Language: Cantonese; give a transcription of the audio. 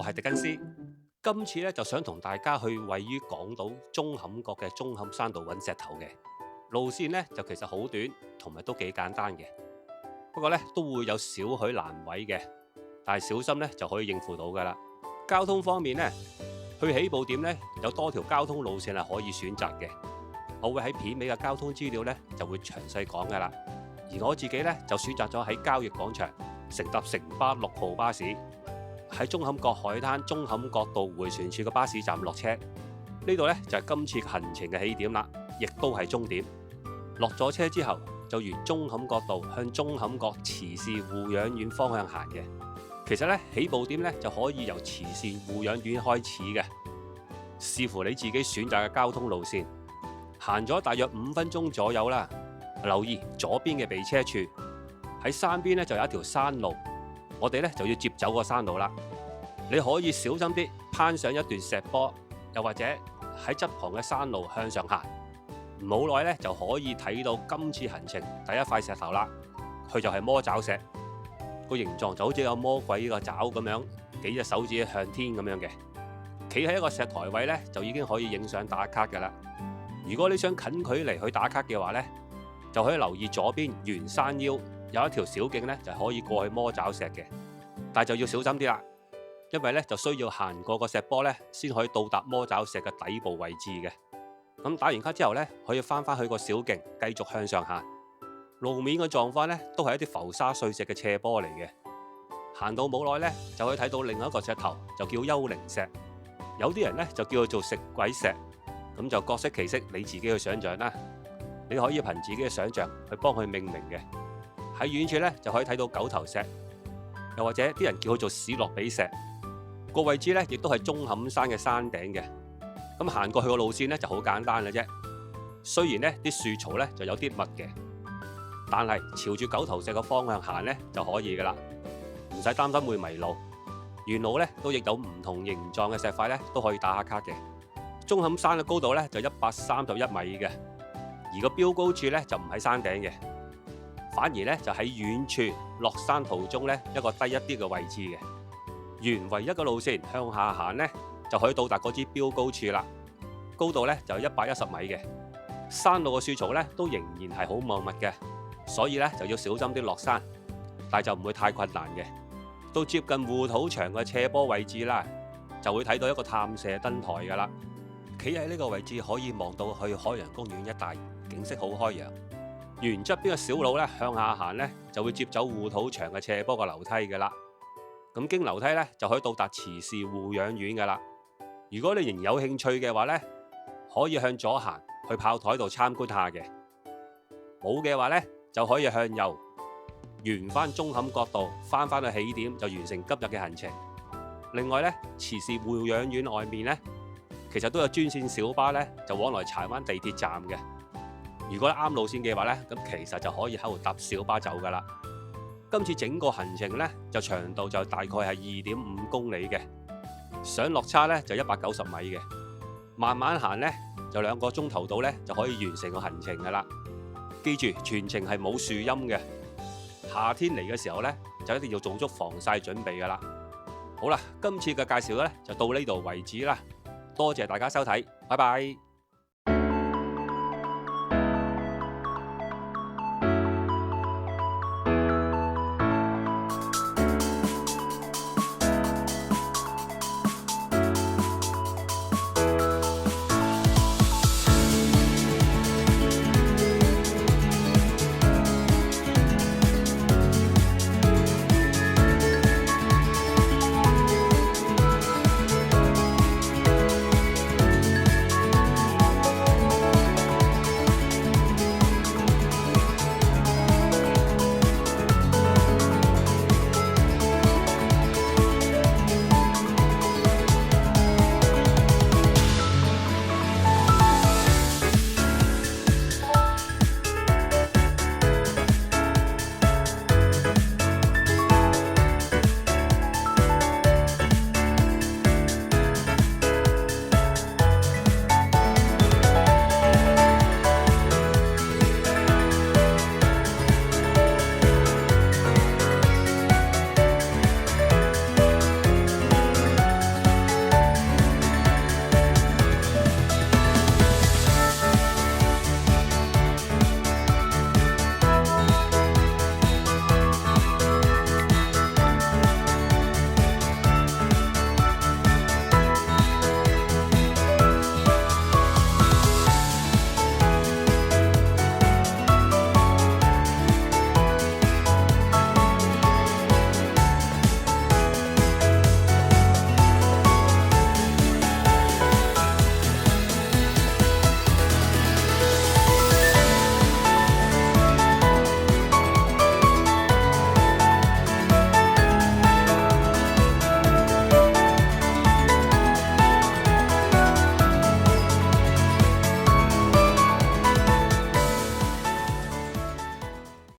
我係狄更斯。今次咧就想同大家去位於港島舂坎角嘅舂坎山度揾石頭嘅路線咧，就其實好短，同埋都幾簡單嘅。不過咧都會有少許難位嘅，但係小心咧就可以應付到噶啦。交通方面咧，去起步點咧有多條交通路線係可以選擇嘅。我會喺片尾嘅交通資料咧就會詳細講噶啦。而我自己咧就選擇咗喺交易廣場乘搭城巴6號巴士，喺舂坎角海灘舂坎角道迴旋處嘅巴士站落車。呢度咧就係今次行程嘅起點啦，亦都係終點。落咗車之後就沿舂坎角道向舂坎角慈善護養院方向行嘅。其實咧起步點咧就可以由慈善護養院開始嘅，視乎你自己選擇嘅交通路線。行咗大約5分鐘左右啦。留意左邊嘅避車處，喺山邊咧就有一條山路，我哋咧就要接走個山路啦。你可以小心啲攀上一段石坡，又或者喺側旁嘅山路向上行。唔好耐咧就可以睇到今次行程第一塊石頭啦。佢就係魔爪石，個形狀就好似有魔鬼個爪咁樣，幾隻手指向天咁樣嘅。企喺一個石台位咧就已經可以影相打卡噶啦。如果你想近距離去打卡嘅話咧，就可以留意左邊沿山腰有一條小徑咧，就可以過去魔爪石嘅，但係就要小心啲啦，因為咧就需要行過個石坡咧，先可以到達魔爪石嘅底部位置嘅。咁打完卡之後咧，可以翻去個小徑，繼續向上行。路面嘅狀況咧，都係一啲浮沙碎石嘅斜坡嚟嘅。行到冇耐咧，就可以睇到另一個石頭，就叫幽靈石。有啲人咧就叫佢做食鬼石，咁就各適其適，你自己去想象啦。你可以憑自己嘅想像去幫佢命名嘅。喺遠處咧就可以睇到九頭石，又或者啲人叫佢做史諾比石。個位置咧亦都係舂坎山嘅山頂嘅。咁行過去個路線咧就好簡單嘅啫。雖然咧啲樹草咧就有啲密嘅，但係朝住九頭石嘅方向行咧就可以噶啦，唔使擔心會迷路。沿路咧都亦有唔同形狀嘅石塊咧都可以打下卡嘅。舂坎山嘅高度咧就131米嘅。而個標高處咧就唔喺山頂嘅，反而咧就喺遠處落山途中咧一個低一啲嘅位置嘅。沿唯一嘅路線向下行咧，就可以到達嗰支標高處啦。高度咧就110米嘅。山路嘅樹草咧都仍然係好茂密嘅，所以咧就要小心啲落山，但係就唔會太困難嘅。到接近護土牆嘅斜坡位置啦，就會睇到一個探射燈台噶啦。企喺呢個位置可以望到去海洋公園一帶。景色好開揚，沿側邊嘅小路咧向下行咧，就會接走護土牆嘅斜坡個樓梯嘅啦。咁經樓梯咧就可以到達慈善護養院嘅啦。如果你仍然有興趣嘅話咧，可以向左行去炮台度參觀下嘅。冇嘅話咧，就可以向右沿翻舂坎角道翻去起點，就完成今日嘅行程。另外咧，慈善護養院外面咧，其實都有專線小巴咧，就往來柴灣地鐵站嘅。如果啱路線嘅話咧，咁其實就可以喺度搭小巴走噶啦。今次整個行程咧，就長度就大概係2.5公里嘅，上落差咧就190米嘅。慢慢行咧，就2個鐘頭到咧就可以完成個行程噶啦。記住全程係冇樹蔭嘅。夏天嚟嘅時候咧，就一定要做足防曬準備噶啦。好啦，今次嘅介紹咧就到呢度為止啦。多謝大家收睇，拜拜。